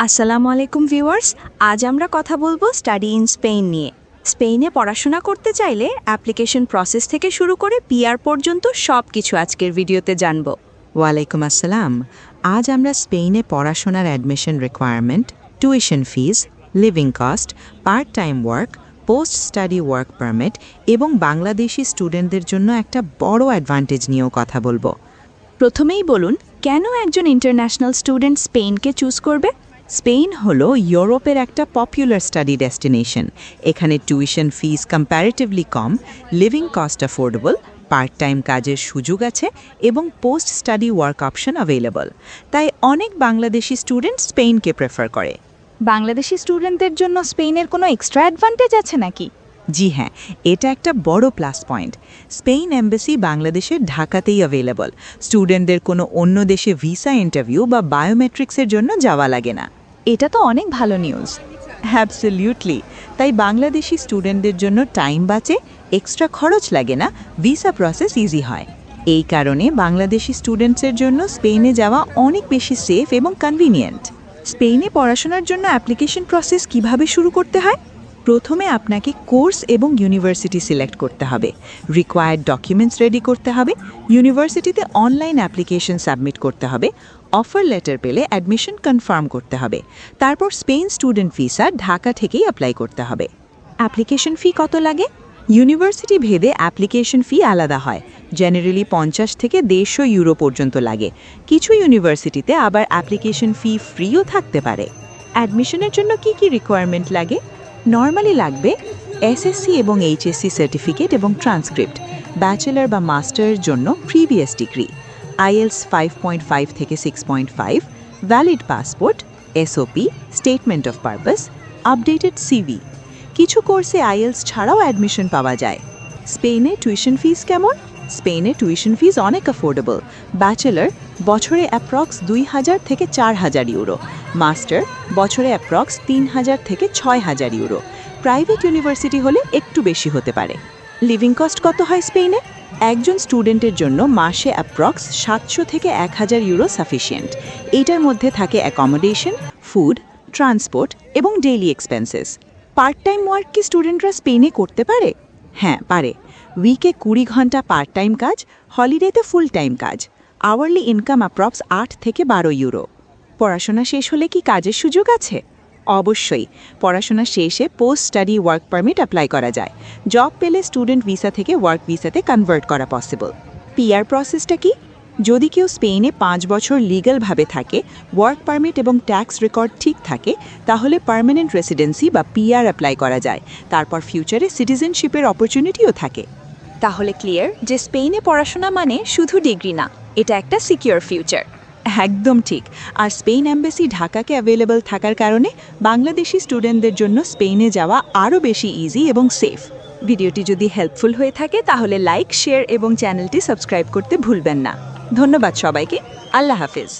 আসসালামু আলাইকুম ভিউয়ার্স, আজ আমরা কথা বলবো স্টাডি ইন স্পেন নিয়ে। স্পেনে পড়াশোনা করতে চাইলে অ্যাপ্লিকেশন প্রসেস থেকে শুরু করে পিআর পর্যন্ত সব কিছু আজকের ভিডিওতে জানব। ওয়ালাইকুম আসসালাম। আজ আমরা স্পেনে পড়াশোনার অ্যাডমিশন রিকোয়ারমেন্ট, টিউশন ফিজ, living cost, part time work, post study work permit এবং বাংলাদেশি স্টুডেন্টদের জন্য একটা বড় অ্যাডভান্টেজ নিয়েও কথা বলবো। প্রথমেই বলুন, কেন একজন ইন্টারন্যাশনাল স্টুডেন্ট স্পেনকে চুজ করবে? স্পেন হলো ইউরোপের একটা পপুলার স্টাডি ডেস্টিনেশন। এখানে টিউশন ফিস কম্প্যারেটিভলি কম, living cost affordable, part time কাজের সুযোগ আছে এবং post study work option available. তাই অনেক বাংলাদেশি স্টুডেন্ট স্পেনকে প্রেফার করে। বাংলাদেশি স্টুডেন্টদের জন্য স্পেনের কোনো এক্সট্রা অ্যাডভান্টেজ আছে নাকি? জি হ্যাঁ, এটা একটা বড় প্লাস পয়েন্ট। স্পেন এম্বাসি বাংলাদেশের ঢাকাতেই অ্যাভেলেবল। স্টুডেন্টদের কোনো অন্য দেশে ভিসা ইন্টারভিউ বা বায়োমেট্রিক্সের জন্য যাওয়া লাগে না। এটা তো অনেক ভালো নিউজ। অ্যাবসলিউটলি। তাই বাংলাদেশি স্টুডেন্টদের জন্য টাইম বাঁচে, এক্সট্রা খরচ লাগে না, ভিসা প্রসেস ইজি হয়। এই কারণে বাংলাদেশি স্টুডেন্টসের জন্য স্পেনে যাওয়া অনেক বেশি সেফ এবং কনভিনিয়েন্ট। স্পেনে পড়াশোনার জন্য অ্যাপ্লিকেশন প্রসেস কিভাবে শুরু করতে হয়? প্রথমে আপনাকে কোর্স এবং ইউনিভার্সিটি সিলেক্ট করতে হবে, রিকোয়ার্ড ডকুমেন্টস রেডি করতে হবে, ইউনিভার্সিটিতে অনলাইন অ্যাপ্লিকেশন সাবমিট করতে হবে, অফার লেটার পেলে অ্যাডমিশন কনফার্ম করতে হবে। তারপর স্পেন স্টুডেন্ট ভিসা ঢাকা থেকেই অ্যাপ্লাই করতে হবে। অ্যাপ্লিকেশন ফি কত লাগে? ইউনিভার্সিটি ভেদে অ্যাপ্লিকেশন ফি আলাদা হয়। জেনারেলি 50 থেকে 150 ইউরো পর্যন্ত লাগে। কিছু ইউনিভার্সিটিতে আবার অ্যাপ্লিকেশন ফি ফ্রিও থাকতে পারে। অ্যাডমিশনের জন্য কি কি রিকোয়ারমেন্ট লাগে? নর্মালি লাগবে এসএসসি এবং এইচএসসি সার্টিফিকেট এবং ট্রান্সক্রিপ্ট, ব্যাচেলর বা মাস্টারের জন্য প্রিভিয়াস ডিগ্রি, আইএলস 5.5 থেকে 6.5, valid passport, SOP, statement of purpose, updated CV. কিছু কোর্সে আইএলস ছাড়াও অ্যাডমিশন পাওয়া যায়। স্পেনে টিউশন ফিস কেমন? স্পেনে টিউশন ফিস অনেক অ্যাফোর্ডেবল। ব্যাচেলর বছরে অ্যাপ্রক্স 2000 থেকে 4000 ইউরো, মাস্টার বছরে অ্যাপ্রক্স 3000 থেকে 6000 ইউরো। প্রাইভেট ইউনিভার্সিটি হলে একটু বেশি হতে পারে। লিভিং কস্ট কত হয় স্পেনে? একজন স্টুডেন্টের জন্য মাসে অ্যাপ্রক্স 700 থেকে 1000 ইউরো সাফিসিয়েন্ট। এটার মধ্যে থাকে অ্যাকোমোডেশন, ফুড, ট্রান্সপোর্ট এবং daily expenses. Part time work কি স্টুডেন্টরা স্পেনে করতে পারে? হ্যাঁ পারে। উইকে 20 ঘন্টা পার্ট টাইম কাজ, হলিডেতে ফুল টাইম কাজ। আওয়ারলি ইনকাম অ্যাপ্রক্স 8 থেকে 12 ইউরো। পড়াশোনা শেষ হলে কি কাজের সুযোগ আছে? অবশ্যই। পড়াশোনা শেষে post study work permit apply করা যায়। জব পেলে স্টুডেন্ট ভিসা থেকে ওয়ার্ক ভিসাতে কনভার্ট করা পসিবল। পিআর প্রসেসটা কি? যদি কেউ স্পেনে 5 বছর লিগ্যালভাবে থাকে, ওয়ার্ক পারমিট এবং ট্যাক্স রেকর্ড ঠিক থাকে, তাহলে পার্মানেন্ট রেসিডেন্সি বা পিআর অ্যাপ্লাই করা যায়। তারপর ফিউচারে সিটিজেনশিপের অপরচুনিটিও থাকে। তাহলে ক্লিয়ার যে স্পেনে পড়াশোনা মানে শুধু ডিগ্রি না, এটা একটা সিকিউর ফিউচার। একদম ঠিক। আর স্পেন এম্বাসি ঢাকাকে অ্যাভেলেবল থাকার কারণে বাংলাদেশি স্টুডেন্টদের জন্য স্পেনে যাওয়া আরও বেশি ইজি এবং সেফ। ভিডিওটি যদি হেল্পফুল হয়ে থাকে তাহলে লাইক, শেয়ার এবং চ্যানেলটি সাবস্ক্রাইব করতে ভুলবেন না। ধন্যবাদ সবাইকে। আল্লাহ হাফেজ।